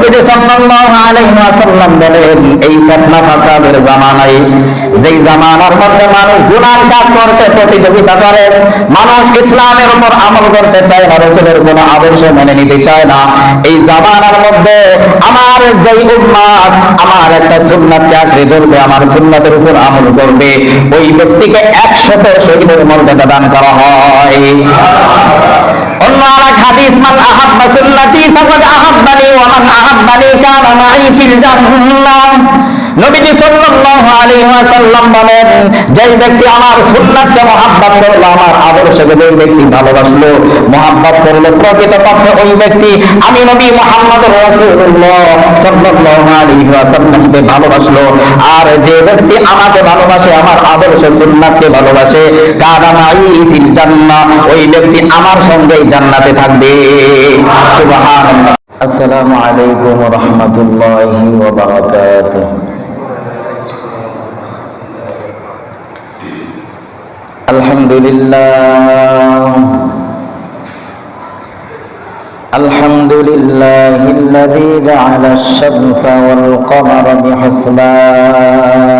নবীজি সাল্লাল্লাহু আলাইহি ওয়াসাল্লাম বলেন, এই ফিতনা ফাসাদের জামানায়, যেই জামানার মধ্যে মানুষ গুনাহ কাজ করতে প্রতিযোগিতা করে, মানুষ ইসলামের উপর আমল করতে চায় না, রাসূলের কোন আদর্শ মেনে নিতে চায় না, এই জামানার মধ্যে আমার যেই উম্মত আমার একটা সুন্নাতকে আঁকড়ে ধরবে, আমার সুন্নাতের উপর আমল করবে, ওই ব্যক্তিকে 100 শহীদের মর্যাদা দান করা হয়। অন্য আরেক হাদিস, মান আহাব্বা সুন্নতি ফাকাদ আহাব্বানি ওয়া মান আহাব্বানি কানা মাই ফিল জান্নাহ। নবীজি সাল্লাল্লাহু আলাইহি ওয়াসাল্লাম বলেন, যেই ব্যক্তি আমার সুন্নাতকে মহব্বত করলো, আমার আদর্শকে যেই ব্যক্তি ভালোবাসলো, মহব্বত করলো, প্রকৃতপক্ষে ওই ব্যক্তি আমি নবী মুহাম্মদ রাসূলুল্লাহ সাল্লাল্লাহু আলাইহি ওয়াসাল্লামকে ভালোবাসলো। আর যে ব্যক্তি আমাকে ভালোবাসে, আমার আদর্শ সুন্নাতকে ভালোবাসে, কানা মাই ফিল জান্নাহ, ওই ব্যক্তি আমার সঙ্গেই জান্নাতে থাকবে। সুবহানাল্লাহ। আসসালামু আলাইকুম ওয়া রাহমাতুল্লাহি ওয়া বারাকাতুহু। আলহামদুলিল্লাহিল্লাযী জা'আলা আশ-শামসা ওয়াল কমারা বিহুসবান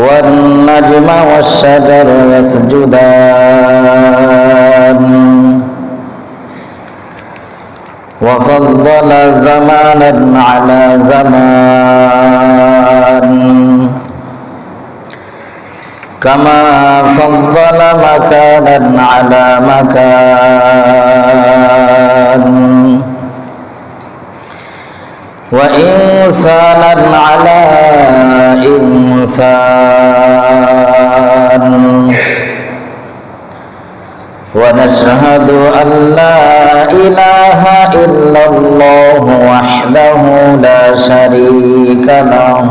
ওয়ান নাজমা ওয়াশ-শাজারু ইয়াসজুদান ওয়া ফাদ্দালা জামানান আলা জামান কামা ফাদ্দালা মাকানান আলা মাকান ওয়া ইনসানান আলা ইনসান ওয়া নাশহাদু আন লা ইলাহা ইল্লাল্লাহু ওয়াহদাহু লা শারীকা লাহু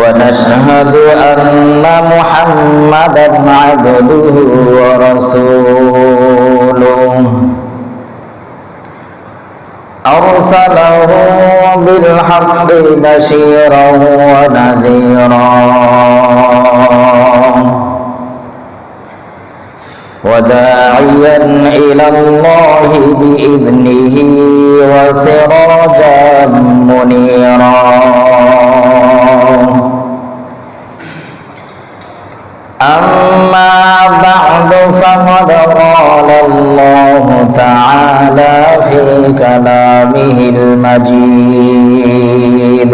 ونشهد أن محمدا عبده ورسوله أرسله بالحق بشيرا ونذيرا وداعيا إلى الله بإذنه وسراجا منيرا أما بعد فقد قال الله تعالى في كلامه المجيد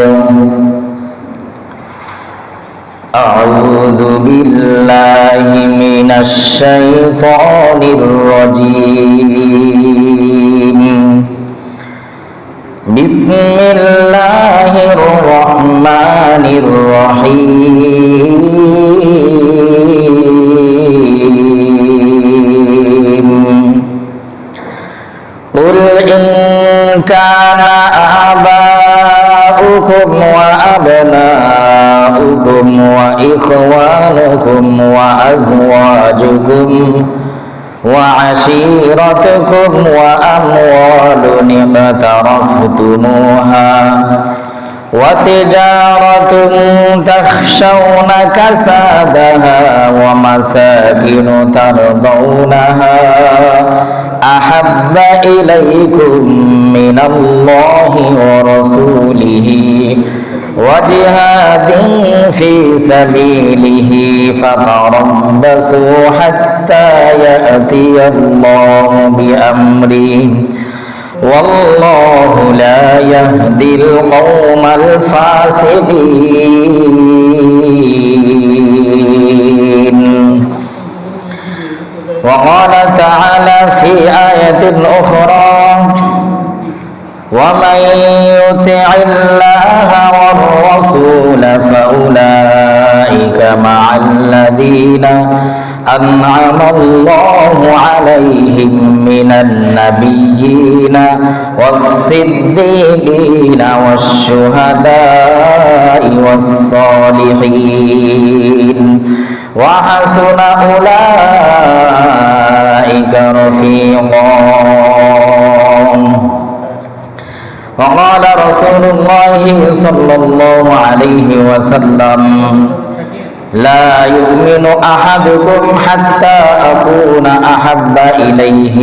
أعوذ بالله من الشيطان الرجيم بسم الله الرحمن الرحيم قل إن كان آباؤكم وأبناؤكم وإخوانكم وأزواجكم وعشيرتكم وأموال اقترفتموها وتجارة تخشون كسادها ومساكن ترضونها أحب إليكم من الله ورسوله وجهاد في سبيله فتربصوا حتى يأتي الله بأمره والله لا يهدي القوم الفاسقين. وقال تعالى في آية أخرى ومن يطع الله والرسول فأولئك مع الذين أنعم الله عليهم من النبيين والصديقين والشهداء والصالحين وحسن أولئك رفيقا. وقال رسول الله صلى الله عليه وسلم لا يؤمن أحدكم حتى أكون أحب إليه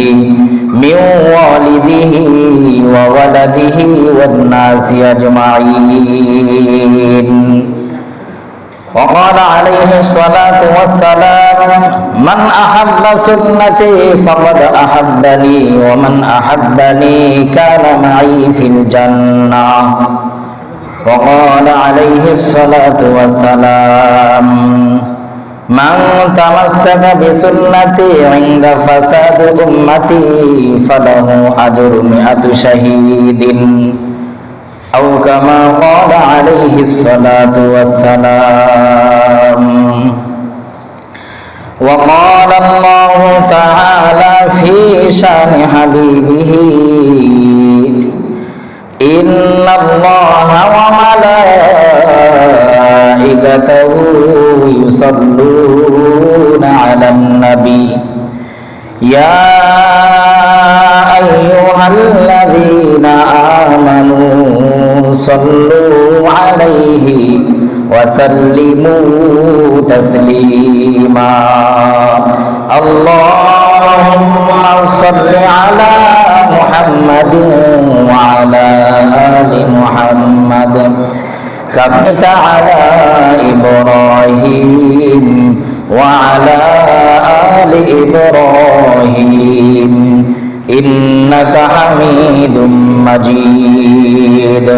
من والده وولده والناس أجمعين. وقال عليه الصلاة والسلام: من أحب سنتي فقد أحبني ومن أحبني كان معي في الجنة. وقال عليه الصلاة والسلام: من تمسك بسنتي عند فساد أمتي فله أجر 100 شهيد، أو كما قال عليه الصلاة والسلام. وقال الله تعالى في شان حبيبه: إن الله وملائكته يصلون على النبي يا أيها الذين آمنوا صلوا عليه وسلموا تسليما. اللهم صل على محمد وعلى آل محمد كما صليت على إبراهيم وعلى آل إبراهيم إنك حميد مجيد.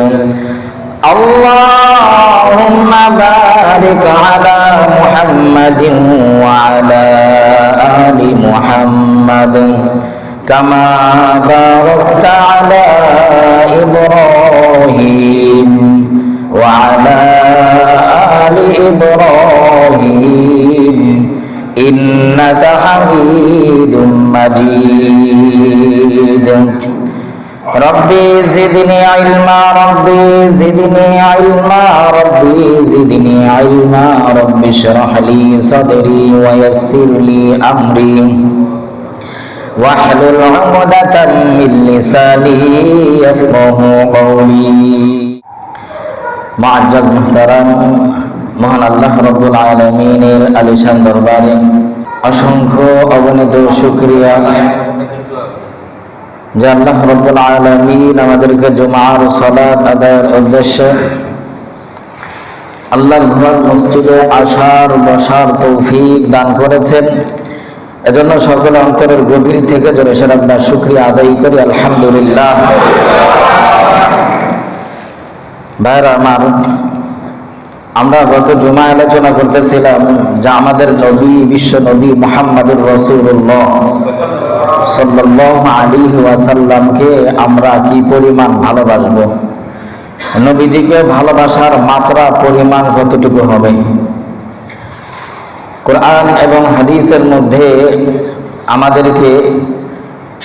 اللهم بارك على محمد وعلى آل محمد كما باركت على إبراهيم وعلى آل إبراهيم إنك حميد مجيد. ربي زدني علما ربي زدني علما ربي زدني علما رب اشرح لي صدري ويسر لي أمري واحلل عقدة من لساني يفقهوا قولي. মুআজ্জাজ মুহতারাম, মহান আল্লাহ রাব্বুল আলামিনের আলিশান দরবারে অসংখ্য অগণিত শুকরিয়া যে আল্লাহ রাব্বুল আলামিন আমাদেরকে জুমার সালাত আদায়ের উদ্দেশ্যে আল্লাহর ঘর মসজিদে আসার বসার তৌফিক দান করেছেন। এজন্য সকল অন্তরের গভীর থেকে জোরে সোরে আপনার শুকরিয়া আদায় করি, আলহামদুলিল্লাহ। ভাইরা আমার, আমরা গত জুমায় আলোচনা করতেছিলাম যে আমাদের নবী, বিশ্ব নবী মুহাম্মদুর রাসূলুল্লাহ সাল্লাল্লাহু আলাইহি ওয়াসাল্লামকে আমরা কি পরিমাণ ভালোবাসবো, নবীজিকে ভালোবাসার মাত্রা পরিমাণ কতটুকু হবে। কোরআন এবং হাদিসের মধ্যে আমাদেরকে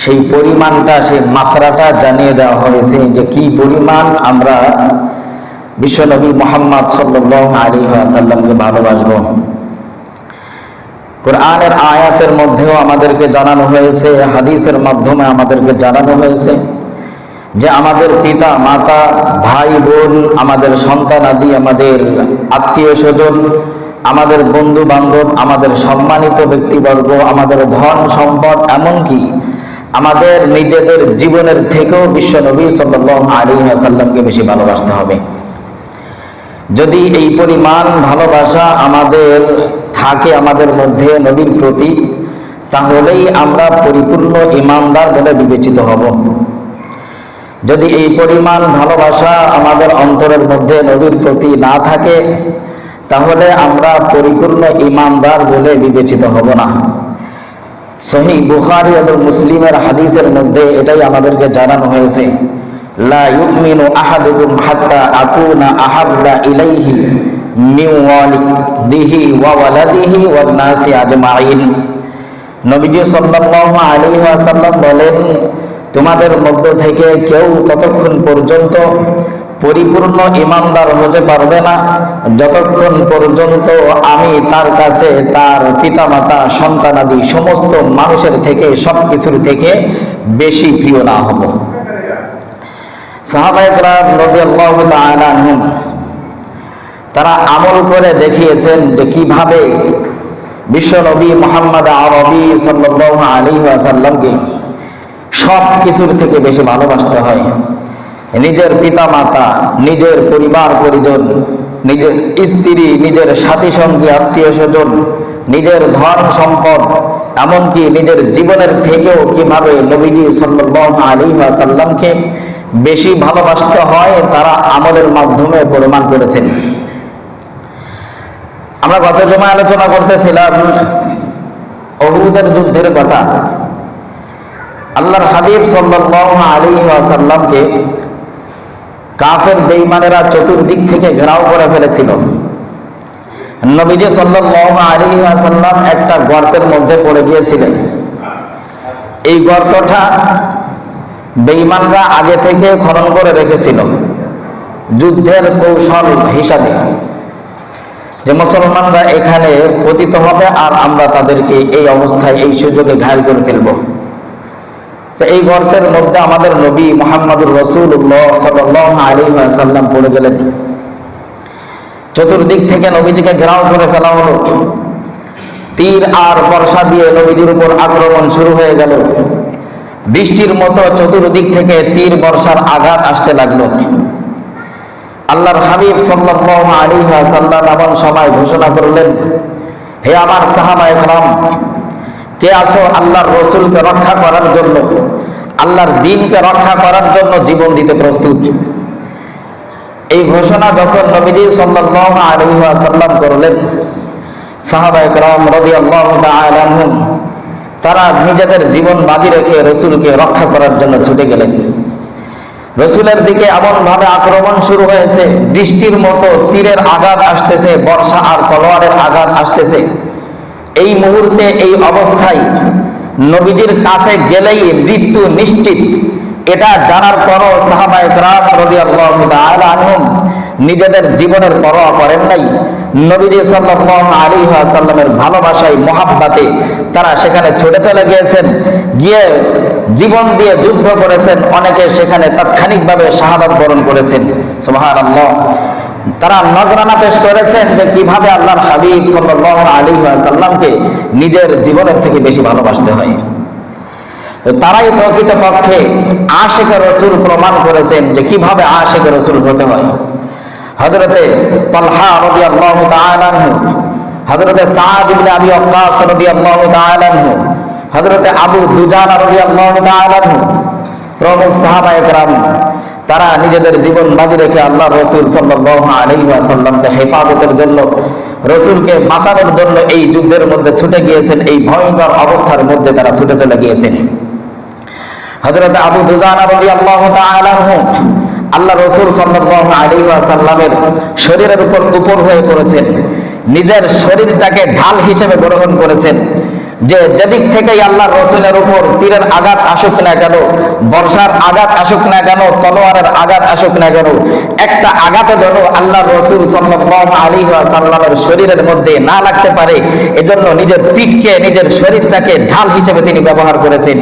সেই পরিমাণটা, সেই মাত্রাটা জানিয়ে দেওয়া হয়েছে যে কি পরিমাণ আমরা বিশ্বনবী মুহাম্মদ সাল্লাল্লাহু আলাইহি ওয়াসাল্লামকে ভালোবাসবো। কোরআনের আয়াতের মধ্যেও আমাদেরকে জানানো হয়েছে, হাদিসের মাধ্যমে আমাদেরকে জানানো হয়েছে যে আমাদের পিতা মাতা, ভাই বোন, আমাদের সন্তানাদি, আমাদের আত্মীয় স্বজন, আমাদের বন্ধু বান্ধব, আমাদের সম্মানিত ব্যক্তিবর্গ, আমাদের ধন সম্পদ, এমনকি আমাদের নিজেদের জীবনের থেকেও বিশ্বনবী সাল্লাল্লাহু আলাইহি ওয়াসাল্লামকে বেশি ভালোবাসতে হবে। যদি এই পরিমাণ ভালোবাসা আমাদের থাকে আমাদের মধ্যে নবীর প্রতি, তাহলেই আমরা পরিপূর্ণ ঈমানদার বলে বিবেচিত হব। যদি এই পরিমাণ ভালোবাসা আমাদের অন্তরের মধ্যে নবীর প্রতি না থাকে, তাহলে আমরা পরিপূর্ণ ঈমানদার বলে বিবেচিত হব না। সহিহ বুখারী এবং মুসলিমের হাদিসের মধ্যে এটাই আমাদেরকে জানানো হয়েছে, লা ইউমিনু আহাদুকুম হাত্তা আকুনা আহাব্বা ইলাইহি মিন ওয়ালিদিহি ওয়া ওয়ালাদিহি ওয়ান নাসি আজমাইন। নবীজি সাল্লাল্লাহু আলাইহি ওয়াসাল্লাম বলেন, তোমাদের মধ্য থেকে কেউ ততক্ষণ পর্যন্ত পরিপূর্ণ ঈমানদার হতে পারবে না যতক্ষণ পর্যন্ত আমি তার কাছে তার পিতামাতা, সন্তানাদি সমস্ত মানুষের থেকে, সবকিছুর থেকে বেশি প্রিয় না হব। সাহাবায়ে কেরাম রাদিয়াল্লাহু তাআলা আনহুম তারা আমল করে দেখিয়েছেন যে কিভাবে বিশ্ব নবী মুহাম্মদ আরবি সাল্লাল্লাহু আলাইহি ওয়াসাল্লামকে সব কিছুর থেকে বেশি ভালোবাসতে হয়। নিজের পিতা মাতা, নিজের পরিবার পরিজন, নিজের স্ত্রী, নিজের সাথী সঙ্গী, আত্মীয় স্বজন, নিজের ধন সম্পদ, এমনকি নিজের জীবনের থেকেও কিভাবে নবীজি সাল্লাল্লাহু আলাইহি ওয়াসাল্লামকে বেশি ভালোবাসতে হয় তারা আমলের মাধ্যমে প্রমাণ করেছেন। আমরা গত জুমায় আলোচনা করতেছিলাম উহুদের যুদ্ধের কথা। আল্লাহর হাবিব সাল্লাল্লাহু আলাইহি ওয়াসাল্লামকে কাফের বেঈমানেরা চতুর্দিক থেকে ঘেরাও করে ফেলেছিল। নবীজি সাল্লাল্লাহু আলাইহি ওয়াসাল্লাম একটা গর্তের মধ্যে পড়ে গিয়েছিলেন। এই গর্তটা বেঈমানরা আগে থেকে খনন করে রেখেছিল যুদ্ধের কৌশল হিসাবে, যে মুসলমানরা এখানে পতিত হবে আর আমরা তাদেরকে এই অবস্থায় এই সুযোগে ঘায়েল করে ফেলব। তো এই গর্তের মধ্যে আমাদের নবী মুহাম্মদুর রাসূলুল্লাহ সাল্লাল্লাহু আলাইহি ওয়াসাল্লাম পড়ে গেলেন। চতুর্দিক থেকে নবীজিকে ঘেরাও করে ফেলা হলো। তীর আর বর্ষা দিয়ে নবীজির উপর আক্রমণ শুরু হয়ে গেল। বৃষ্টির মতো চতুর্দিক থেকে তীর বর্ষার আঘাত আসতে লাগলো। আল্লাহর হাবিব সাল্লাল্লাহু আলাইহি ওয়াসাল্লাম এমন সময় ঘোষণা করলেন, হে আমার সাহাবায়ে কেরাম, কে আছো আল্লাহর রাসূলকে রক্ষা করার জন্য, আল্লাহর দ্বীনকে রক্ষা করার জন্য জীবন দিতে প্রস্তুত? এই ঘোষণা যখন নবীজি সাল্লাল্লাহু আলাইহি ওয়াসাল্লাম করলেন, সাহাবায়ে কেরাম রাদিয়াল্লাহু তাআলা আনহুম তারা নিজেদের জীবন বাজি রেখে রাসূলকে রক্ষা করার জন্য ছুটে গেলেন। রাসূলের দিকে এমন ভাবে আক্রমণ শুরু হয়েছে, বৃষ্টির মতো তীরের আঘাত আসতেছে, বর্ষা আর তলোয়ারের আঘাত আসতেছে। এই মুহূর্তে এই অবস্থায় নবীজির কাছে গেলেই মৃত্যু নিশ্চিত, এটা জানার পরও সাহাবায়ে কেরাম রাদিয়াল্লাহু তাআলা আনহুম নিজেদের জীবনের পরোয়া করেন নাই। নবীজি সাল্লাল্লাহু আলাইহি ওয়াসাল্লামের ভালোবাসায়, মুহাব্বতে তারা সেখানে ছুটে চলে গিয়েছেন, গিয়ে জীবন দিয়ে যুদ্ধ করেছেন। অনেকে সেখানে তাৎক্ষণিকভাবে শাহাদাত বরণ করেছেন। সুবহানাল্লাহ। তারা নজরানা পেশ করেছেন যে কিভাবে আল্লাহর হাবিব সাল্লাল্লাহু আলাইহি ওয়াসাল্লামকে নিজের জীবনের থেকে বেশি ভালোবাসতে হয়। তারাই প্রকৃতপক্ষে আশিকে রাসূল প্রমাণ করেছেন যে কিভাবে আশিকে রাসূল হতে হয়। হযরতে তালহা রাদিয়াল্লাহু তাআলা আনহু, হযরতে সাদ ইবনে আবি ওয়াক্কাস রাদিয়াল্লাহু তাআলা আনহু, হযরতে আবু দুজানা রাদিয়াল্লাহু তাআলা আনহু প্রমুখ সাহাবায়ে কেরাম তারা নিজেদের জীবন বাজি রেখে আল্লাহর রাসূল সাল্লাল্লাহু আলাইহি ওয়াসাল্লামকে হেফাজতের জন্য, রাসূলকে বাঁচানোর জন্য এই যুদ্ধের মধ্যে ছুটে গিয়েছেন। এই ভয়ঙ্কর অবস্থার মধ্যে তারা ছুটে চলে গিয়েছেন। হযরতে আবু দুজানা রাদিয়াল্লাহু তাআলা আনহু আল্লাহ রাসূল সাল্লাল্লাহু আলাইহি ওয়াসাল্লামের শরীরের উপর হয়ে পড়েছেন, নিজের শরীরটাকে ঢাল হিসেবে গ্রহণ করেছেন, যে যেদিক থেকেই আল্লাহর রাসূলের উপর তীরের আঘাত আসুক না কেন, বর্ষার আঘাত আসুক না কেন, তলোয়ারের আঘাত আসুক না কেন, একটা আঘাতও যেন আল্লাহর রাসূল সাল্লাল্লাহু আলাইহি ওয়াসাল্লামের শরীরের মধ্যে না লাগতে পারে, এজন্য নিজের পিঠকে, নিজের শরীরটাকে ঢাল হিসেবে তিনি ব্যবহার করেছেন।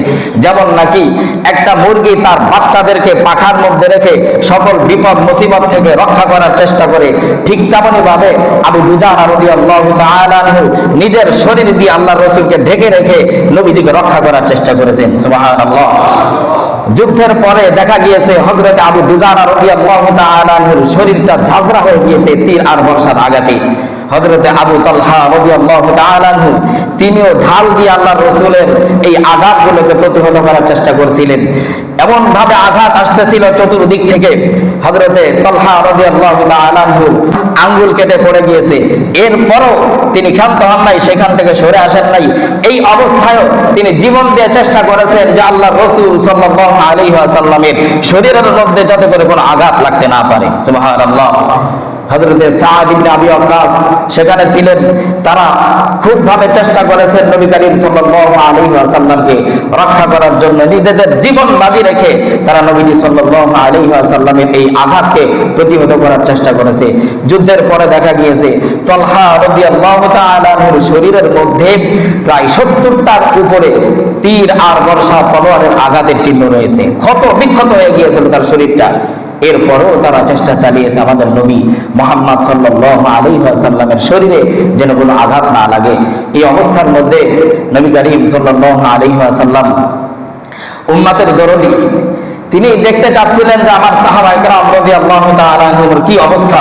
যেমন নাকি একটা মুরগি তার বাচ্চাদেরকে পাখার মধ্যে রেখে সকল বিপদ মুসিবত থেকে রক্ষা করার চেষ্টা করে, ঠিক তেমনি ভাবে আবু দুজানা রাদিয়াল্লাহু তাআলা আনহু নিজের শরীর দিয়ে আল্লাহর রাসূলকে ঢেকে রেখে নবীজিকে রক্ষা করার চেষ্টা করেছেন। সুবহানাল্লাহ। যুদ্ধের পরে দেখা গিয়েছে হযরত আবু দুজানা রাদিয়াল্লাহু তাআলা আনহুর শরীরটা ঝাঁঝরা হয়ে গিয়েছে তীর আর বর্ষার আঘাতে। হযরতে আবু তালহা রাদিয়াল্লাহু তাআলা আনহু তিনিও ঢাল দিয়ে আল্লাহর রাসূলের এই আঘাতগুলোকে প্রতিহত করার চেষ্টা করছিলেন। এমন ভাবে আঘাত আসতেছিল চতুর্দিক থেকে, হযরতে তালহা রাদিয়াল্লাহু তাআলা আনহু আঙ্গুল কেটে পড়ে গিয়েছে। এরপরও তিনি ক্ষান্ত হন নাই, সেখান থেকে সরে আসেন নাই। এই অবস্থায়ও তিনি জীবন দিয়ে চেষ্টা করেছেন যে আল্লাহর রাসূল সাল্লাল্লাহু আলাইহি ওয়াসাল্লামের শরীরের মধ্যে যাতে করে কোনো আঘাত লাগতে না পারে। সুবহানাল্লাহ। হযরতে সাদ ইবনে আবি ওয়াক্কাস সেখানে ছিলেন। তারা খুব ভাবে চেষ্টা করেছেন নবী করিম সাল্লাল্লাহু আলাইহি ওয়াসাল্লামকে রক্ষা করার জন্য, নিজেদের জীবন বাজি রেখে তারা নবীজি সাল্লাল্লাহু আলাইহি ওয়াসাল্লামের এই আঘাতকে প্রতিহত করার চেষ্টা করেছে। যুদ্ধের পরে দেখা গিয়েছে তালহা রাদিয়াল্লাহু তাআলা আনহুর শরীরের মধ্যে প্রায় 70টার উপরে তীর আর বর্ষা তলোয়ারের আঘাতের চিহ্ন রয়েছে। ক্ষত বিক্ষত হয়ে গিয়েছিল তার শরীরটা। এরপরও তারা চেষ্টা চালিয়েছে আমাদের নবী মুহাম্মদ সাল্লাল্লাহু আলাইহি ওয়াসাল্লামের শরীরে যেন কোনো আঘাত না লাগে। এই অবস্থার মধ্যে নবী করিম সাল্লাল্লাহু আলাইহি ওয়াসাল্লাম উম্মতের দরদি, তিনি দেখতে চাচ্ছিলেন যে আমার সাহাবায়ে কেরাম রাদিয়াল্লাহু তাআলা আনহুর কি অবস্থা,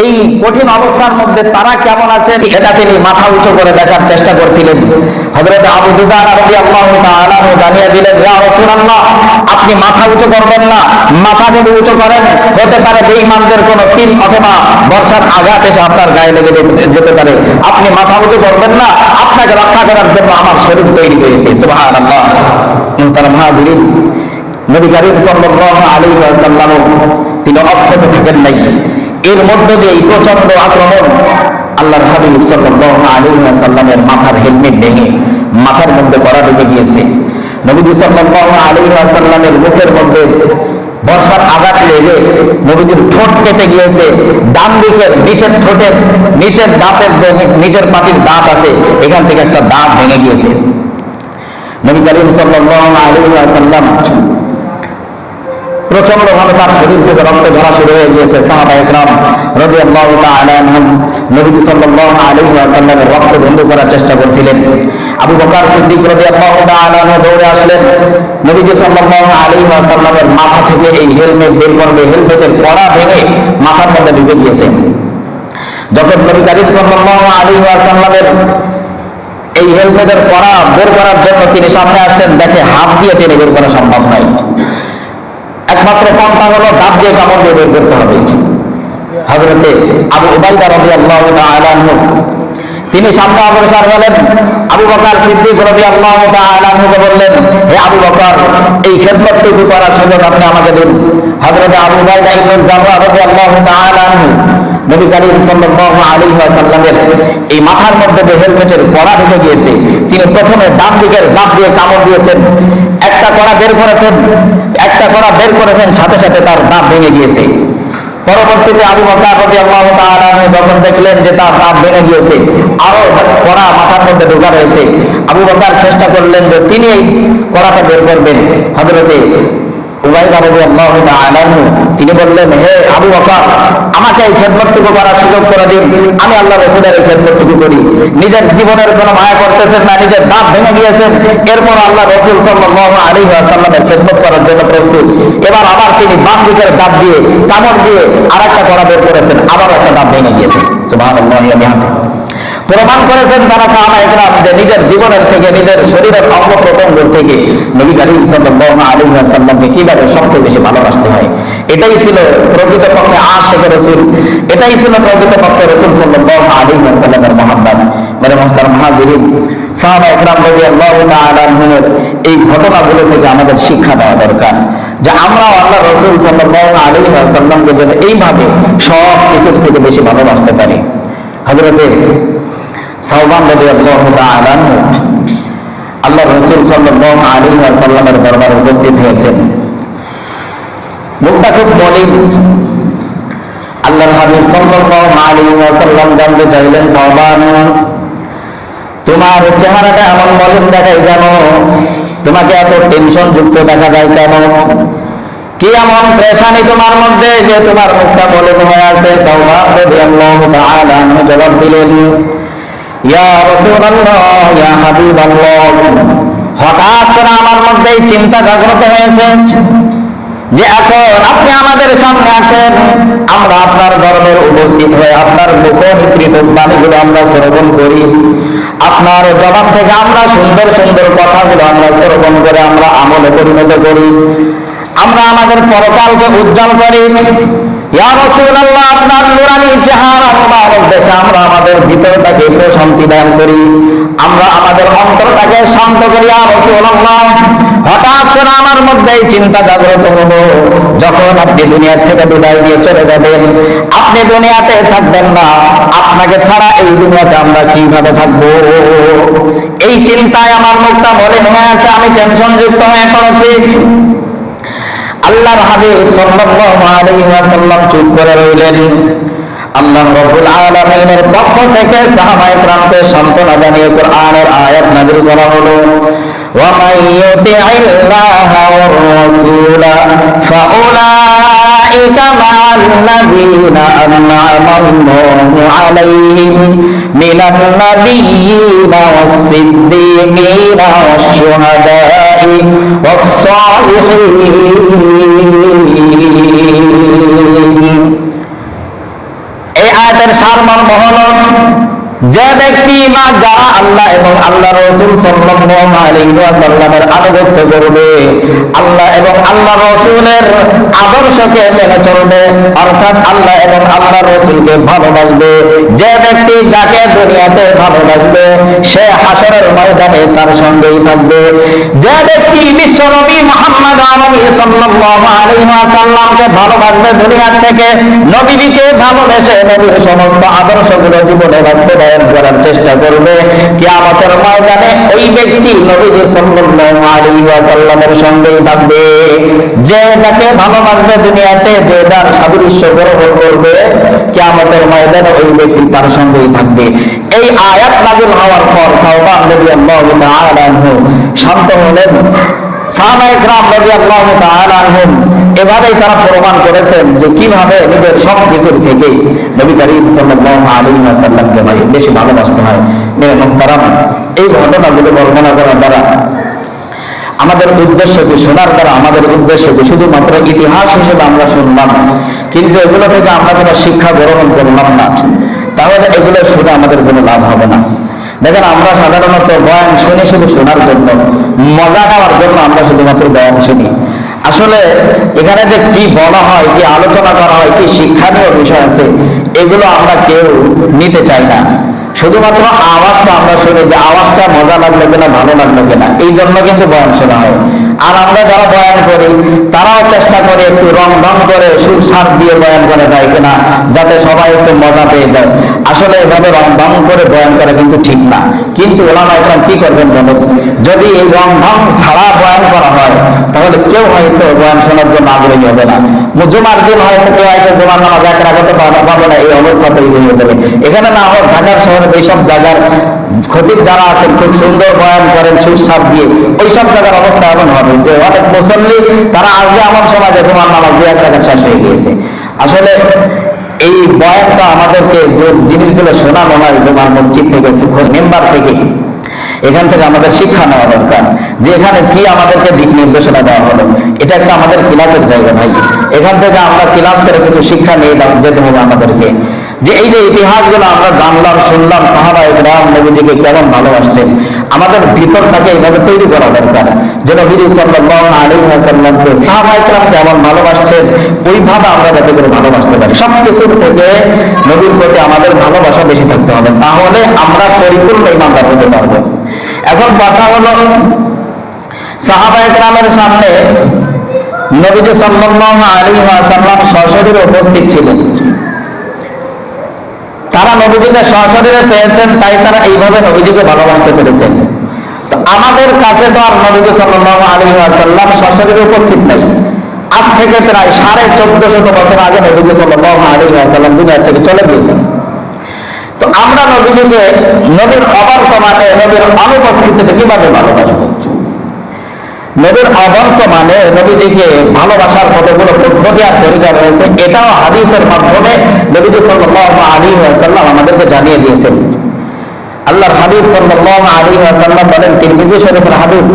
এই কঠিন অবস্থার মধ্যে তারা কেমন আছেন এটা তিনি মাথা উঁচু করে দেখার চেষ্টা করছিলেন। হযরত আবু দুজানা রাদিয়াল্লাহু তাআলা আনহু জানিয়ে দিলেন, ইয়া রাসূলুল্লাহ, আপনি মাথা উঁচু করবেন না, মাথা যদি উঁচু করেন হতে পারে বেঈমানদের কোনো তীর অথবা বর্ষার আঘাত এসে আপনার গায়ে লেগে যেতে পারে। আপনি মাথা উঁচু করবেন না, আপনাকে রক্ষা করার জন্য আমার শরীর তৈরি হয়েছে। সুবহানাল্লাহ। মুহতারাম হাজিরিন, নবী করিম সাল্লাল্লাহু আলাইহি ওয়াসাল্লাম তিনি অক্ষত থাকেন নাই। এর মধ্য দিয়ে এই প্রচন্ড আক্রমণ, আল্লাহর হাবিব সাল্লাল্লাহু আলাইহি ওয়াসাল্লামের মাথার হেলমেট ভেঙে মাথার মধ্যে কড়া ঢুকে গিয়েছে। নবী সাল্লাল্লাহু আলাইহি ওয়াসাল্লামের মুখের মধ্যে বর্ষার আঘাত লেগে নবীজির ঠোঁট কেটে গিয়েছে। ডান দিকের নিচের ঠোঁটের নিচের দাঁতের যে নিচের পাটির দাঁত আছে, এখান থেকে একটা দাঁত ভেঙে গিয়েছে। নবী করিম সাল্লাল্লাহু আলাইহি ওয়াসাল্লাম প্রচন্ড ভাবে তার শরীর থেকে রক্ত ঝরা শুরু হয়ে গিয়েছে। সাহাবায়ে কেরাম রাদিয়াল্লাহু তাআলা আনহুম নবী সাল্লাল্লাহু আলাইহি ওয়াসাল্লামের রক্ত বন্ধ করার চেষ্টা করছিলেন। আবু বকর সিদ্দিক রাদিয়াল্লাহু তাআলা আনহু দৌড়ে আসলেন, নবী সাল্লাল্লাহু আলাইহি ওয়াসাল্লামের মাথা থেকে এই হেলমেট বের করবে, হেলমেটের কড়া ভেঙে মাথার মধ্যে ঢুকে গিয়েছে। যখন নবী করিম সাল্লাল্লাহু আলাইহি ওয়াসাল্লামের এই হেলমেটের কড়া বের করার জন্য তিনি সামনে আসছেন, দেখে হাত দিয়ে টেনে বের করা সম্ভব নয়, একমাত্র পন্থা হলো দাঁত দিয়ে কামড় দিয়ে বের করতে হবে। হযরতে আবু উবাইদা রাদিয়াল্লাহু তাআলা আনহু তিনি সামনে অগ্রসর হলেন। আবু বকর সিদ্দিক রাদিয়াল্লাহু তাআলা আনহুকে বললেন, হে আবু বকর, এই খেদমতটুকু করার সুযোগ আপনি আমাকে দিন। হযরতে আবু উবাইদা ইবনে জাররাহ রাদিয়াল্লাহু তাআলা আনহু নবী করিম সাল্লাল্লাহু আলাইহি ওয়াসাল্লামের এই মাথার মধ্যে যে হেলমেটের কড়া ঢুকে গিয়েছে, তিনি প্রথমে ডান দিকের দাঁত দিয়ে কামড় দিয়েছেন, একটা কড়া বের করেছেন, সাথে সাথে তার দাঁত ভেঙে গিয়েছে। পরবর্তীতে আবু বকর রাদিয়াল্লাহু তাআলা আনহু যখন দেখলেন যে তার দাঁত ভেঙে গিয়েছে, আরো কড়া মাথার মধ্যে ঢোকা রয়েছে, আবু বকর চেষ্টা করলেন যে তিনি এই কড়াটা বের করবেন। হযরতে উবাইদা রাদিয়াল্লাহু তাআলা আনহু তিনি বললেন, হে আবু বকর, আমাকে এই খেদমতটুকু করার সুযোগ করে দিন, আমি আল্লাহর রাসূলের এই খেদমতটুকু করি। নিজের জীবনের কোনো মায়া করতেছেন না, নিজের দাঁত ভেঙে গিয়েছেন, এরপর আল্লাহর রাসূল সাল্লাল্লাহু আলাইহি ওয়াসাল্লামের খেদমত করার জন্য প্রস্তুত। এবার আবার তিনি বাম দিকের দাঁত দিয়ে কামড় দিয়ে আরেকটা কড়া বের করেছেন, আবার একটা দাঁত ভেঙে গিয়েছে। সুবহানাল্লাহি ওয়া বিহামদিহি। প্রমাণ করেছেন তারা সাহাবায়ে কেরাম যে নিজের জীবনের থেকে, নিজের শরীরের অঙ্গ প্রত্যঙ্গ থেকে নবী করিম সাল্লাল্লাহু আলাইহি ওয়াসাল্লামকে কিভাবে সবচেয়ে বেশি ভালোবাসতে হয়। এটাই ছিল প্রকৃতপক্ষে আশিকে রাসূল, এটাই ছিল প্রকৃতপক্ষে রাসূল সাল্লাল্লাহু আলাইহি ওয়াসাল্লামের মহব্বত। মেরে মুহতারাম হাজিরিন, সাহাবায়ে কেরাম রাদিয়াল্লাহু তাআলা আনহুর এই ঘটনাগুলো থেকে আমাদের শিক্ষা দেওয়া দরকার যে আমরাও আল্লাহর রাসূল সাল্লাল্লাহু আলাইহি ওয়াসাল্লামকে যেন এইভাবে সব কিছুর থেকে বেশি ভালোবাসতে পারি। হযরতে সাওবান রাদিয়াল্লাহু তাআলা আনহু আল্লাহর রাসূল সাল্লাল্লাহু আলাইহি ওয়াসাল্লামের দরবারে উপস্থিত হয়েছেন। মুখটা খুব মলিন। আল্লাহর হাবিব সাল্লাল্লাহু আলাইহি ওয়াসাল্লাম জানতে চাইলেন, সাওবান, তোমার চেহারাটা এমন মলিন দেখায় কেন? তোমাকে এত টেনশন যুক্ত দেখা যায় কেন? কি এমন পেরেশানি তোমার মধ্যে যে তোমার মুখটা মলিন হয়ে আছে? সাওবান রাদিয়াল্লাহু তাআলা আনহু জবাব দিলেন, ইয়া রাসূলুল্লাহ, ইয়া হাবিবাল্লাহ, হঠাৎ করে আমার মধ্যে চিন্তা জাগ্রত হয়েছে যে এখন আপনি আমাদের সামনে আছেন, আমরা আপনার দরবারে উপস্থিত হয়ে আপনার মুখ নিঃসৃত বাণীগুলো আমরা শ্রবণ করি, আপনার জবাব থেকে আমরা সুন্দর সুন্দর কথাগুলো আমরা শ্রবণ করে আমরা আমলে পরিণত করি, আমরা আমাদের পরকালকে উজ্জ্বল করি। ইয়া রাসূলুল্লাহ, আপনার নূরানী চেহারা মুবারক দেখে আমরা আমাদের ভিতরটাকে প্রশান্তি দান করি, আমরা আমাদের অন্তরটাকে শান্ত করি। ইয়া রাসূলুল্লাহ, হঠাৎ করে আমার মধ্যে এই চিন্তা জাগ্রত হলো, যখন আপনি দুনিয়া থেকে বিদায় নিয়ে চলে যাবেন, আপনি দুনিয়াতে থাকবেন না, আপনাকে ছাড়া এই দুনিয়াতে আমরা কিভাবে থাকবো? এই চিন্তায় আমার মুখটা মলিন হয়ে আছে, আমি টেনশন যুক্ত হয়ে পড়েছি। আল্লাহর হাবিব সাল্লাল্লাহু আলাইহি ওয়াসাল্লাম চুপ করে রইলেন। আল্লাহ রাব্বুল আলামিনের পক্ষ থেকে সাহাবায়ে কেরামকে সান্ত্বনা জানিয়ে কোরআনের আয়াত নাযিল করা হলো, ওয়া মান ইউতি'ইল্লাহা ওয়ার রাসূলা ফাউলাইকা উলাইকা মা'আল্লাযীনা আন'আমা আল্লাহু আলাইহিম মিনান নাবিয়্যিনা ওয়াস-সিদ্দীকিনা ওয়াশ-শুহাদা'i ওয়াস-সালিহিন। এই আয়াতের সারমর্ম হলো, যে ব্যক্তি যারা আল্লাহ এবং আল্লাহ রাসূল সাল্লাল্লাহু আলাইহি ওয়াসাল্লামের আনুগত্য করবে, আল্লাহ এবং আল্লাহ রাসূলের আদর্শকে মেনে চলবে, অর্থাৎ আল্লাহ এবং আল্লাহ রাসূলকে ভালোবাসবে, যে ব্যক্তি যাকে দুনিয়াতে ভালোবাসবে সে হাসরের ময়দানে তার সঙ্গেই থাকবে। যে ব্যক্তি বিশ্বনবী মুহাম্মদ আরবি সাল্লাল্লাহু আলাইহি ওয়াসাল্লামকে ভালোবাসবে দুনিয়া থেকে, নবীকে ভালোবেসে নবীর সমস্ত আদর্শগুলো জীবনে বাস্তবায়ন করার চেষ্টা করবে, কিয়ামতের ময়দানে ওই ব্যক্তি নবীজি সাল্লাল্লাহু আলাইহি ওয়াসাল্লামের সঙ্গেই থাকবে। যে যাকে ভালোবাসবে দুনিয়াতে, যে যার সাদৃশ্য গ্রহণ করবে, কিয়ামতের ময়দানে ওই ব্যক্তি তার সঙ্গেই থাকবে। এই আয়াত নাযিল হওয়ার পর সাওবান রাদিয়াল্লাহু তাআলা আনহু শান্ত হলেন। সাহাবায়ে কেরাম রাদিয়াল্লাহু তাআলা আনহুম এভাবেই তারা প্রমাণ করেছেন যে কিভাবে নিজের সব কিছুর থেকে নবী করিম সাল্লাল্লাহু আলাইহি ওয়াসাল্লামকে বেশি ভালোবাসতে হয়। মেরে মুহতারাম, এই ঘটনাগুলো বর্ণনা করার দ্বারা আমাদের উদ্দেশ্য কি? শোনার দ্বারা আমাদের উদ্দেশ্য কি? শুধুমাত্র ইতিহাস হিসেবে আমরা শুনলাম, কিন্তু এগুলো থেকে আমরা কোনো শিক্ষা গ্রহণ করলাম না, তাহলে এগুলো শুনে আমাদের কোনো লাভ হবে না। দেখেন, আমরা সাধারণত বয়ান শুনি শুধু শোনার জন্য, মজা নেওয়ার জন্য আমরা শুধুমাত্র বয়ান শুনি। আসলে এখানে যে কি বলা হয়, কি আলোচনা করা হয়, কি শিক্ষণীয় বিষয় আছে, এগুলো আমরা কেউ নিতে চাই না। শুধুমাত্র আওয়াজটা আমরা শুনি, যে আওয়াজটা মজা লাগলো কিনা, ভালো লাগলো কিনা, এই জন্য কিন্তু বয়ান শোনা হয়। আর আমরা যারা বয়ান করি তারাও চেষ্টা করে একটু রং ঢং করে সুর সার দিয়ে বয়ান করা যায় কিনা, যাতে সবাই একটু মজা পেয়ে যায়। আসলে এভাবে রং ঢং করে বয়ান করা কিন্তু ঠিক না। কিন্তু ওলামায়ে কেরাম কি করবেন বলো, যদি এই রং ঢং ছাড়া বয়ান করা হয় তাহলে কেউ হয়তো বয়ান শোনার জন্য আগ্রহী হবে না। জুমার দিন হয়তো কেউ হয়তো জুমার নামাজ এক রাকাতে পারবে না, এই অবস্থা তৈরি হয়ে যাবে। এখানে না হোক ঢাকার শহরে এইসব জায়গার খতিব যারা আছেন খুব সুন্দর বয়ান করেন সুরসার দিয়ে, ওইসব জায়গার অবস্থা এমন হবে যে অনেক মুসল্লি তারা আজকে আমার সমাজে জুমার নামাজ দুই এক রাকাত শেষ হয়ে গিয়েছে। আসলে এই বয়ানটা আমাদেরকে যে জিনিসগুলো শোনানো হয় জুমার মসজিদ থেকে, মেম্বার থেকে, এখান থেকে আমাদের শিক্ষা নেওয়া দরকার যে এখানে কি আমাদেরকে দিক নির্দেশনা দেওয়া হলো। এটা একটা আমাদের ক্লাসের জায়গা ভাই, এখান থেকে আমরা ক্লাস করে কিছু শিক্ষা নিয়ে যেতে হবে আমাদেরকে। যে এই যে ইতিহাসগুলো আমরা জানলাম, শুনলাম, সাহাবায়ে কেরাম নবীজিকে কেমন ভালোবাসছেন, আমাদের ভিতরটাকে এইভাবে তৈরি করা দরকার যে নবী সাল্লাল্লাহু আলাইহি ওয়াসাল্লামকে সাহাবায়ে কেরাম কেমন ভালোবাসছেন, ওইভাবে আমরা যাতে করে ভালোবাসতে পারি। সব কিছুর থেকে নবীর প্রতি আমাদের ভালোবাসা বেশি থাকতে হবে, তাহলে আমরা পরিপূর্ণ ঈমানদার হতে পারবো। এখন কথা হলো, সাহাবায়ে কেরামের সামনে নবীজি সাল্লাল্লাহু আলাইহি ওয়াসাল্লাম সশরীরে উপস্থিত ছিলেন। তারা নবীজিকে সশরীরে পেয়েছেন, তাই তারা এইভাবে নবীজিকে ভালোবাসতে পেরেছেন। তো আমাদের কাছে তো আর নবী সাল্লাল্লাহু আলাইহি ওয়াসাল্লাম সশরীরে উপস্থিত নাই। আজ থেকে প্রায় 1450 বছর আগে নবী সাল্লাল্লাহু আলাইহি ওয়াসাল্লাম দুনিয়া থেকে চলে গিয়েছেন। তো আমরা নবীজিকে নবীর অবর্তমানে, নবীর অনুপস্থিতিতে কিভাবে ভালোবাসবো? নবীর অবর্তমানে নবীজিকে ভালোবাসার কতগুলো পদ্ধতি আর তরিকা রয়েছে, এটাও হাদিসের মাধ্যমে নবীজি সাল্লাল্লাহু আলাইহি ওয়াসাল্লাম আমাদেরকে জানিয়ে দিয়েছেন। আল্লাহর হাবিব সাল্লাল্লাহু আলাইহি ওয়াসাল্লাম বলেন, তিরমিজি শরীফের হাদিস,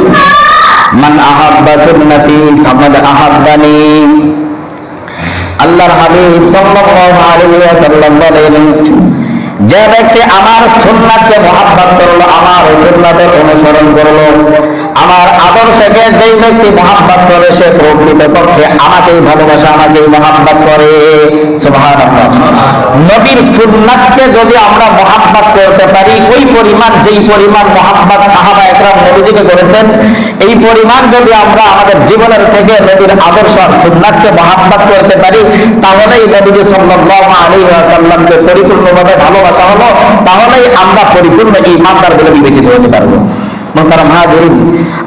মান আহাব্বা সুন্নতি ফাকাদ আহাব্বানি। আল্লাহর হাবিব সাল্লাল্লাহু আলাইহি ওয়াসাল্লাম বলেন, যে ব্যক্তি আমার সুন্নাতকে মহব্বত করলো, আমার সুন্নাতের অনুসরণ করলো, আমার আদর্শকে যেই ব্যক্তি মহব্বত করে সে প্রকৃতপক্ষে আমাকেই ভালোবাসে, আমাকেই মহব্বত করে। সুবহানাল্লাহ। নবীর সুন্নাতকে যদি আমরা মহব্বত করতে পারি, ওই পরিমাণ, যেই পরিমাণ মহব্বত সাহাবায়ে কেরাম নবীজিকে করেছেন, এই পরিমাণ যদি আমরা আমাদের জীবনের থেকে নবীর আদর্শ আর সুন্নাতকে মহব্বত করতে পারি, তাহলেই নবী সাল্লাল্লাহু আলাইহি ওয়াসাল্লামকে পরিপূর্ণভাবে ভালোবাসা হলো, তাহলেই আমরা পরিপূর্ণ ঈমানদার বলে বিবেচিত হতে পারবো। মুহতারাম হাজিরিন,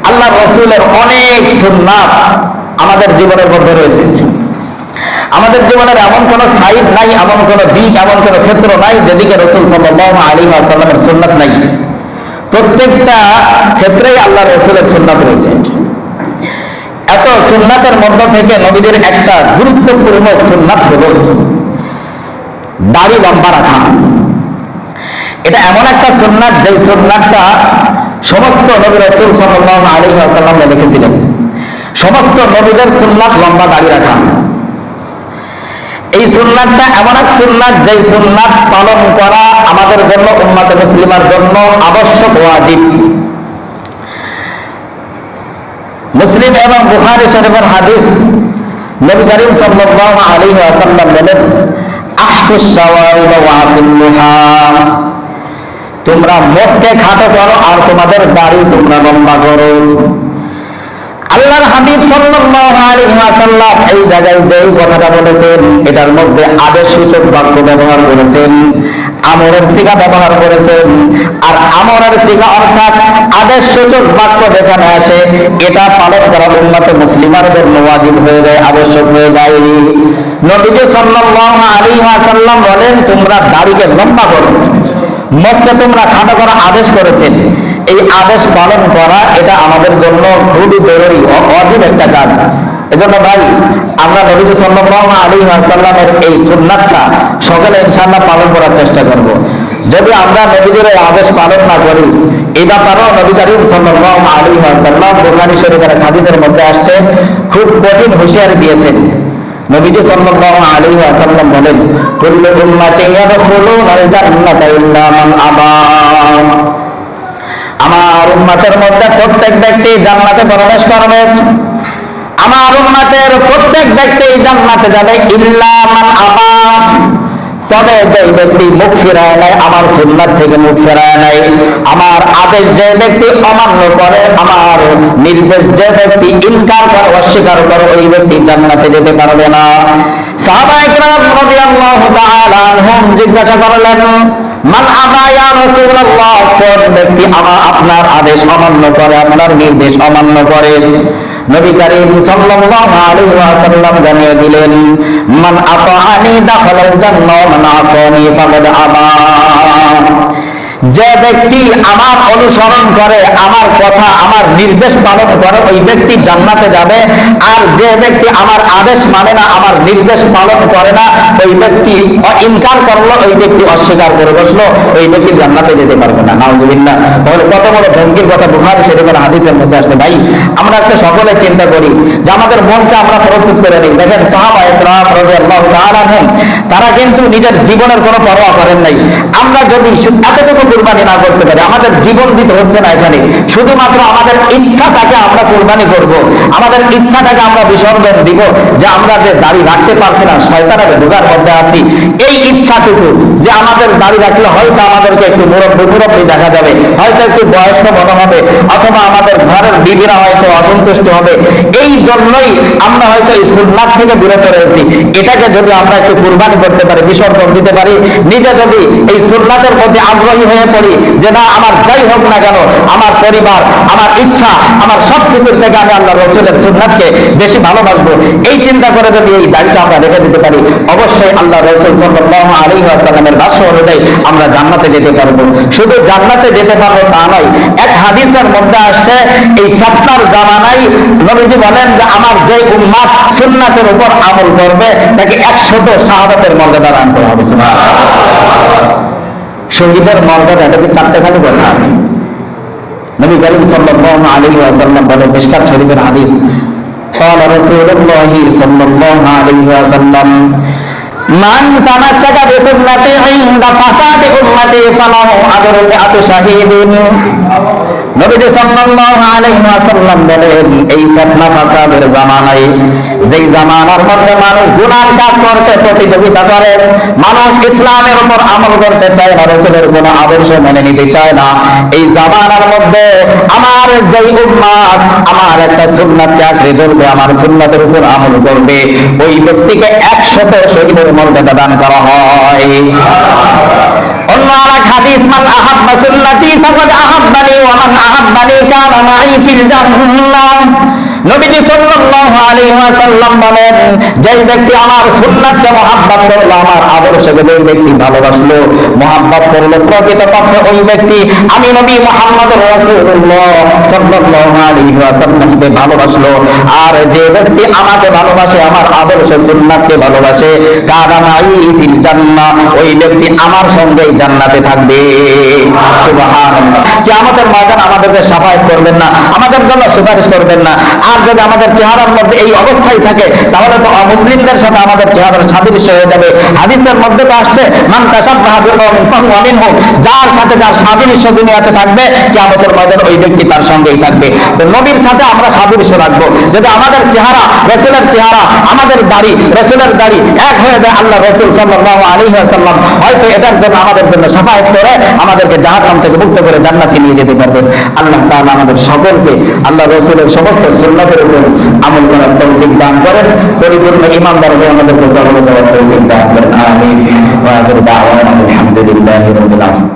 আল্লাহ রাসূলের অনেক সুন্নাত আমাদের জীবনের মধ্যে রয়েছে। আমাদের জীবনের এমন কোন সাইড নাই, এমন কোন দিক, এমন কোন ক্ষেত্র নাই যেদিকে রাসূল সাল্লাল্লাহু আলাইহি ওয়াসাল্লামের সুন্নাত নাই। প্রত্যেকটা ক্ষেত্রেই আল্লাহ রাসূলের সুন্নাত রয়েছে। এত সুন্নাতের মধ্য থেকে নবীদের একটা গুরুত্বপূর্ণ সুন্নাত হলো দাড়ি লম্বা রাখা। এটা এমন একটা সুন্নাত যে সুন্নাতটা সমস্ত নবী রাসূল সাল্লাল্লাহু আলাইহি ওয়াসাল্লাম লিখেছিলেন। সমস্ত নবীদের সুন্নাত লম্বা দাড়ি রাখা। এই সুন্নাতটা এমন এক সুন্নাত যে সুন্নাত পালন করা আমাদের জন্য উম্মতে মুসলিমার জন্য আবশ্যক ওয়াজিব। মুসলিম এবং বুখারী শরীফের হাদিস, নবী করিম সাল্লাল্লাহু আলাইহি ওয়াসাল্লাম বলেন, আহফুস শাওয়ারিব ওয়া আতিল লিহা, তোমরা মুখকে খাটো করো আর তোমাদের দাড়ি তোমরা লম্বা করো। আল্লাহর হাবিব সাল্লাল্লাহু আলাইহি ওয়াসাল্লাম এই জায়গায় যেই কথাটা বলেছেন এটার মধ্যে আদেশসূচক বাক্য ব্যবহার করেছেন, আমরের সিগা ব্যবহার করেছেন। আর আমরের সিগা অর্থাৎ আদেশসূচক বাক্য যেখানে আসে এটা পালন করা উম্মতে মুসলিমার জন্য ওয়াজিব হয়ে যায়, আবশ্যক হয়ে যায়। নবীজি সাল্লাল্লাহু আলাইহি ওয়াসাল্লাম বলেন, তোমরা দাড়িকে লম্বা করো, মুখকে তোমরা খাটো করার আদেশ করেছেন। এই আদেশ পালন করা এটা আমাদের জন্য খুবই জরুরি, অজীব একটা কাজ। এজন্য ভাই আমরা নবী সাল্লাল্লাহু আলাইহি ওয়াসাল্লামের এই সুন্নাতটা সকলে ইনশাআল্লাহ পালন করার চেষ্টা করব। যদি আমরা নবীদের এই আদেশ পালন না করি, এই ব্যাপারেও নবী করিম সাল্লাল্লাহু আলাইহি ওয়াসাল্লাম বুখারী শরীফের হাদিসের মধ্যে আসছে, খুব কঠিন হুঁশিয়ারি দিয়েছেন। নবীজি সাল্লাল্লাহু আলাইহি ওয়াসাল্লাম বলেন, কুল্লু উম্মতি ইয়াদখুলুনাল জান্নাতা ইল্লা মান আবা, আমার উম্মতের মধ্যে প্রত্যেক ব্যক্তি জান্নাতে প্রবেশ করবে, আমার উম্মতের প্রত্যেক ব্যক্তি জান্নাতে যাবে, ইল্লা মান আবা, তবে যে ব্যক্তি মুখ ফিরায় নাই, আমার সুন্নাত থেকে মুখ ফিরায় নাই, আমার আদেশ যে ব্যক্তি অমান্য করে, আমার নির্দেশ যে ব্যক্তি ইনকার করে, অস্বীকার করে, ওই ব্যক্তি জান্নাতে যেতে পারবে না। সাহাবায়ে কেরাম রাদিয়াল্লাহু তাআলা আনহুম জিজ্ঞাসা করলেন, মান আবা ইয়া রাসূলুল্লাহ, কোন ব্যক্তি আপনার আদেশ অমান্য করে, আপনার নির্দেশ অমান্য করে? নবী করিম সাল্লাল্লাহু আলাইহি ওয়াসাল্লাম জানিয়ে দিলেন, মান আতাআনি দাখালাল জান্নাহ ওয়া মান আসানি ফাকাদ আবা, যে ব্যক্তি আমার অনুসরণ করে, আমার কথা আমার নির্দেশ পালন করে, ওই ব্যক্তি জান্নাতে যাবে। আর যে ব্যক্তি আমার আদেশ মানে না, আমার নির্দেশ পালন করে না, ওই ব্যক্তি ইনকার করলো, ওই ব্যক্তি অস্বীকার করে বসলো, ওই ব্যক্তি জান্নাতে যেতে পারবে না। নাউযুবিল্লাহ। তাহলে কত বড় ধমকির কথা বুখারী শরীফের হাদিসের মধ্যে আসছে। ভাই আমরা একটা সকলে চিন্তা করি যে আমাদের মনকে আমরা প্রস্তুত করে নিই। দেখেন সাহাবায়ে কেরাম রাদিয়াল্লাহু তাআলা আনহুম তারা কিন্তু নিজের জীবনের কোনো পরোয়া করেন নাই। আমরা যদি এতটুকু কুরবানি না করতে পারি, আমাদের জীবন দিতে হচ্ছে না এখানে, শুধুমাত্র আমাদের ইচ্ছাটাকে আমরা কুরবানি করব, আমাদের ইচ্ছাটাকে আমরা বিসর্জন দিব যে আমরা যে দাড়ি রাখতে পারছি না, শয়তানের ঢোকার মধ্যে আছি, এই ইচ্ছাটুকু যে আমাদের দাড়ি রাখলে হয়তো আমাদেরকে একটু মুরব্বী দেখা যাবে, হয়তো একটু বয়স্ক মনে হবে, অথবা আমাদের ঘরের বিবিরা হয়তো অসন্তুষ্ট হবে, এই জন্যই আমরা হয়তো এই সুন্নাত থেকে বিরত রয়েছি। এটাকে যদি আমরা একটু কুরবানি করতে পারি, বিসর্জন দিতে পারি, নিজে যদি এই সুন্নাতের প্রতি আগ্রহী হয়ে পড়ি যে না আমার যাই হোক না কেন, আমার পরিবার, আমার ইচ্ছা, আমার সবকিছুর থেকে আমি আল্লাহ রাসূলের সুন্নাতকে বেশি ভালোবাসবো, এই চিন্তা করে যদি এই দায়িত্ব আমরা রেখে দিতে পারি, অবশ্যই আল্লাহ রাসূল সাল্লাল্লাহু আলাইহি ওয়াসাল্লামের ভাষ্য অনুযায়ী আমরা জান্নাতে যেতে পারবো। শুধু জান্নাতে যেতে পারবো তা নয়, এক হাদিসের মধ্যে আসছে এই ফিতনার জামানায় নবীজি বলেন যে আমার যে উম্মত সুন্নাতের উপর আমল করবে তাকে 100 শাহাদাতের মর্যাদা দান করা হবে। সুবহানাল্লাহ। শহীদের মর্যাদা, এটা কি চারটেখানি কথা আছে? নবী করিম সাল্লাল্লাহু আলাইহি ওয়াসাল্লাম বলেন, মিশকাত শরীফের হাদিস, قال رسول الله صلى الله عليه وسلم মান তামাসাকা বিসুন্নতি ইনদা ফাসাদি উম্মতি ফালাহু আজরু মিআতু শাহীদিন। নবী সাল্লাল্লাহু আলাইহি ওয়াসাল্লাম বলেন, এই ফিতনা ফাসাদের জামানায়, যেই জামানার মধ্যে মানুষ গুনাহ কাজ করতে প্রতিযোগিতা করে, মানুষ ইসলামের উপর আমল করতে চায় না, রাসূলের কোন আদর্শ মেনে নিতে চায় না, এই জামানার মধ্যে আমার যেই উম্মত আমার একটা সুন্নাতকে আঁকড়ে ধরবে, আমার সুন্নাতের উপর আমল করবে, ওই ব্যক্তিকে 100 শহীদের মর্যাদা দান করা হয়। অন্য আরেক হাদিস, মান আহাব্বা সুন্নতি ফাকাদ আহাব্বানি ওয়া মান আহাব্বানি কানা মাই ফিল জান্নাহ। নবীজি সাল্লাল্লাহু আলাইহি ওয়াসাল্লাম বলেন, যে ব্যক্তি আমার সুন্নাতকে মহব্বত করলো, আমার আদর্শকে যে ব্যক্তি ভালোবাসলো, মহব্বত করলো, প্রকৃতপক্ষে ওই ব্যক্তি আমি নবী মুহাম্মদ রাসূলুল্লাহ সাল্লাল্লাহু আলাইহি ওয়াসাল্লামকে ভালোবাসলো। আর যে ব্যক্তি আমাকে ভালোবাসে, আমার আদর্শ সুন্নাতকে ভালোবাসে, কানা মাই ফিল জান্নাহ, ওই ব্যক্তি আমার সঙ্গেই জান্নাতে থাকবে। সুবহানাল্লাহ। কিয়ামতের ময়দানে আমাদেরকে শাফায়াত করবেন না, আমাদের জন্য সুপারিশ করবেন না। আর যদি আমাদের চেহারার মধ্যে এই অবস্থাই থাকে, তাহলে তো মুসলিমদের সাথে আমাদের চেহারার সাদৃশ্য হয়ে যাবে। হাদিসের মধ্যে তো আসছে, মান তাশাব্বাহা বিকওমিন ফাহুয়া মিনহুম, যার সাথে যার সাদৃশ্য দুনিয়াতে থাকবে, কিয়ামতের ময়দানে ওই ব্যক্তি তার সঙ্গেই থাকবে। তো নবীর সাথে আমরা সাদৃশ্য রাখবো। যদি আমাদের চেহারা রাসূলের চেহারা, আমাদের দাড়ি রাসূলের দাড়ি এক হয়ে যায়, আল্লাহ রাসূল সাল্লাল্লাহু আলাইহি ওয়াসাল্লাম হয়তো এটার জন্য আমাদের জন্য শাফায়াত করে আমাদেরকে জাহান্নাম থেকে মুক্ত করে জান্নাতে নিয়ে যেতে পারবেন। আল্লাহ তাআলা আমাদের সকলকে আল্লাহ রাসূলের সমস্ত সুন্নাতের উপর আমল করার তৌফিক দান করেন, পরিপূর্ণ ঈমানদার হয়ে আমাদেরকে কবরে যাওয়ার তৌফিক দান করেন। আমিন। ওয়া আখিরু দাওয়ানা আলহামদুলিল্লাহি রাব্বিল আলামিন।